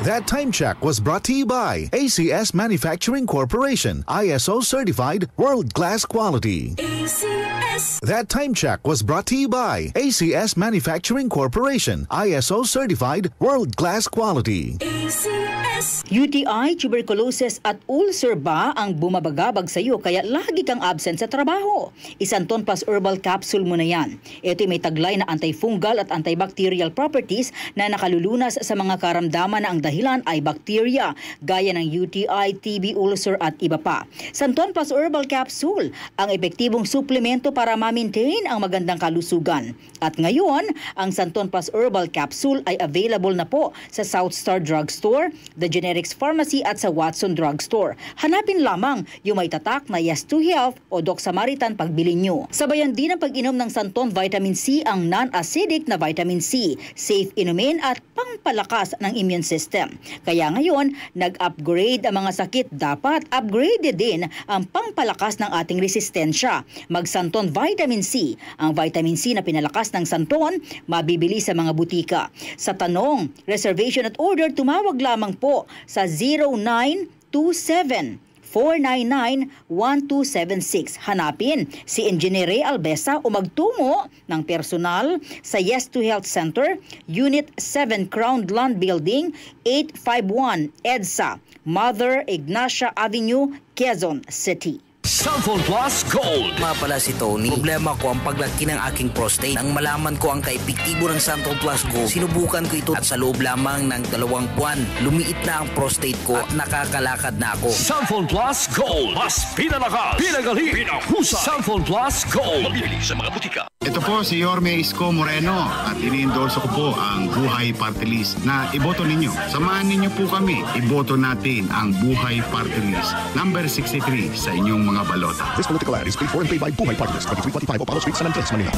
That time check was brought to you by ACS Manufacturing Corporation, ISO certified world-class quality. ACS. That time check was brought to you by ACS Manufacturing Corporation, ISO certified world-class quality. ACS. UTI, tuberculosis at ulcer ba ang bumabagabag sa iyo kaya lagi kang absent sa trabaho? Isanton Plus Herbal Capsule mo na yan. Ito'y may taglay na antifungal at antibacterial properties na nakalulunas sa mga karamdaman na ang dahilan ay bacteria, gaya ng UTI, TB, ulcer at iba pa. Santon Plus Herbal Capsule, ang epektibong suplemento para ma-maintain ang magandang kalusugan. At ngayon, ang Santon Plus Herbal Capsule ay available na po sa South Star Drugstore, The Generics Pharmacy at sa Watson Drugstore. Hanapin lamang yung may tatak na Yes to Health o Doc Samaritan pagbili nyo. Sabayan din ang pag-inom ng Santon Vitamin C, ang non-acidic na vitamin C, safe inumin at pangpalakas ng immune system. Kaya ngayon, nag-upgrade ang mga sakit, dapat upgraded din ang pangpalakas ng ating resistensya. Mag-Santon Vitamin C. Ang vitamin C na pinalakas ng Santon, mabibili sa mga butika. Sa tanong, reservation at order, tumawag lamang po sa 0927-499-1276. Hanapin si Engineer Ray Albesa o magtungo ng personal sa Yes to Health Center, Unit 7 Crown Land Building, 851 EDSA, Mother Ignacia Avenue, Quezon City. Santon Plus Gold. Pala si Tony. Problema ko ang paglaki ng aking prostate. Nang malaman ko ang kaepektibo ng Santon Plus Gold, sinubukan ko ito at sa loob lamang ng 2 buwan, lumiit na ang prostate ko at nakakalakad na ako. Santon Plus Gold. Mas pinalakas, pinagaling, pinahusa. Santon Plus Gold. Mabibili sa mga butika. Ito po si Yorme Isko Moreno at ini-endorse ko po ang Buhay Party List na iboto ninyo. Samahan ninyo po kami. Iboto natin ang Buhay Party List number 63 sa inyong mga balota. This political ad is paid for and paid by Buhay Party List, 2325 Opalo Street, San Andres, Manila.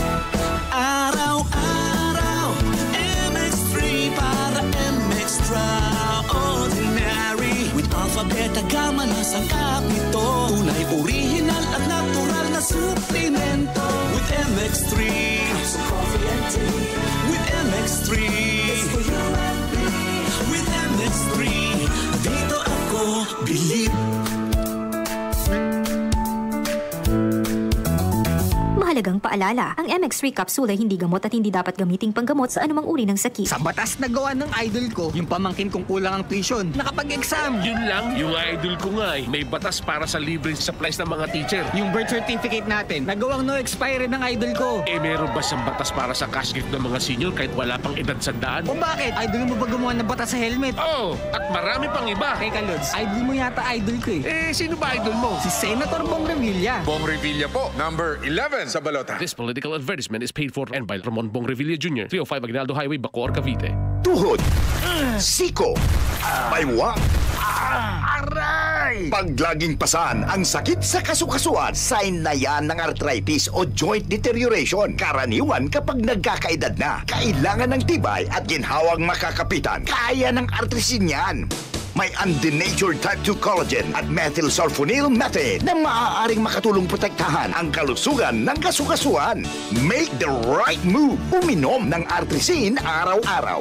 Araw-araw, MX3 para MX-Traordinary. With Alpha, Beta, Gamma na sangkap nito. Tunay, original at natural na suplemento. With MX3, coffee and tea. With MX3, it's for you and me. With MX3, dito ako believe. Mahalagang paalala, ang MX3 capsule ay hindi gamot at hindi dapat gamiting panggamot sa anumang uri ng sakit. Sa batas na gawa ng idol ko, yung pamangkin kong kulang ang tuition, nakapag-exam. Yun lang, yung idol ko nga may batas para sa libreng supplies ng mga teacher. Yung birth certificate natin, nagawang no expiry ng idol ko. Meron ba siyang batas para sa cash gift ng mga senior kahit wala pang edad sandaan? O bakit? Idol mo ba gumawa ng batas sa helmet? Oo, at marami pang iba. Teka Lods, idol mo yata idol ko eh. Sino ba idol mo? Si Senator Bong Revilla. Bong Revilla po, number 11 sa balota. This political advertisement is paid for and by Ramon Bong Revilla Jr., 305 Aguinaldo Highway, Bacoor, Cavite. Tuhod, siko, paywang, aray! Pag laging pasan ang sakit sa kasukasuan, sign na yan ng arthritis o joint deterioration. Karaniwan kapag nagkakaedad na, kailangan ng tibay at ginhawang makakapitan. Kaya ng artrisin yan. May undenatured type 2 collagen at methylsulfonyl methane na maaaring makatulong protektahan ang kalusugan ng kasukasuan. Make the right move. Uminom ng Artrisin araw-araw.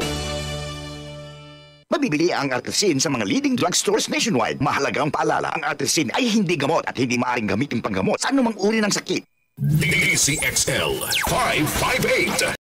Mabibili ang Artrisin sa mga leading drugstores nationwide. Mahalagang paalala, ang Artrisin ay hindi gamot at hindi maaaring gamitin panggamot sa anumang uri ng sakit. DCXL 558